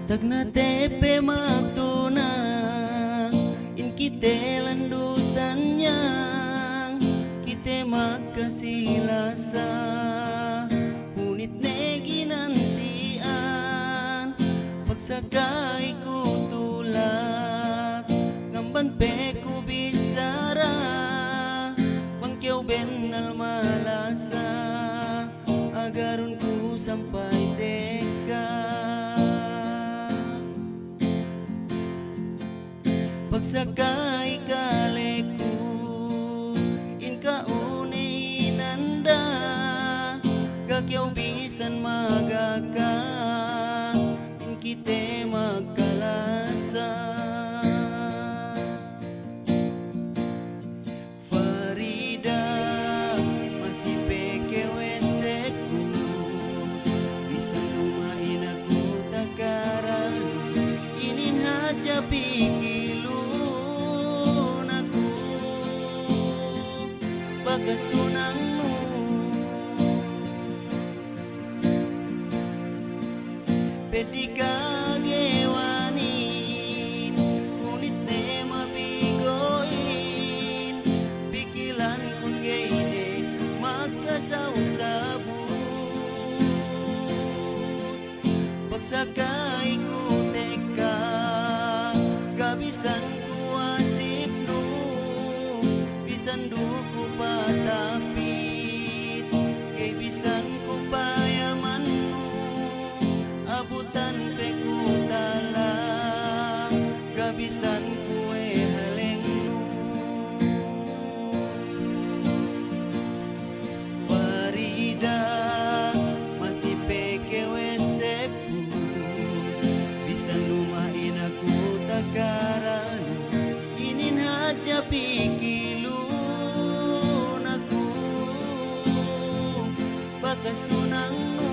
Tagna tepe magtuna in kite landusan niyang kite magkasilasa ngunit ne ginantian pagsakay ko tulak ngamban pe ko bisara bangkyaw benal malasa agaron ko sampay teka pagsakay kaleku in kaune inanda gakyaw bisan magaka in kite magkalasa Farida masipe keweseku bisan lumain aku takaran inin haja pikilun aku bagas tunangmu pedi kagewanin ngunit ne mabigoin pikilan kun geide magkasaw-sabut pagsakay ko teka gabisan ko asipno bisan duko patapit kay bisan ko payaman mo abutan pe ko tala gabisan ko halengno Farida masih peke wesepu bisan lumain aku takaran inin haja pikilun aku bakas tunangmu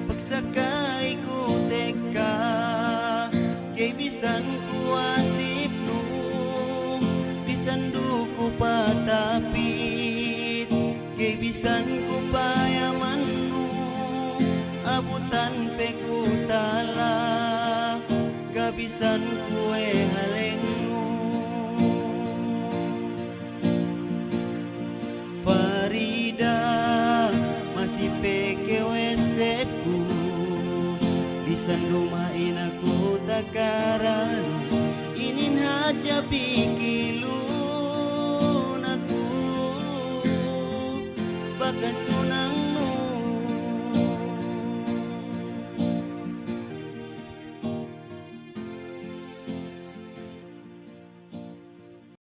pagsakay ko teka kay bisan ko asipno bisan duko patapit kay bisan ko payaman mo abutan pe ko tala gabisan ko halengno Farida masih peke wesepu bisan lumain aku takaran inin haja pikir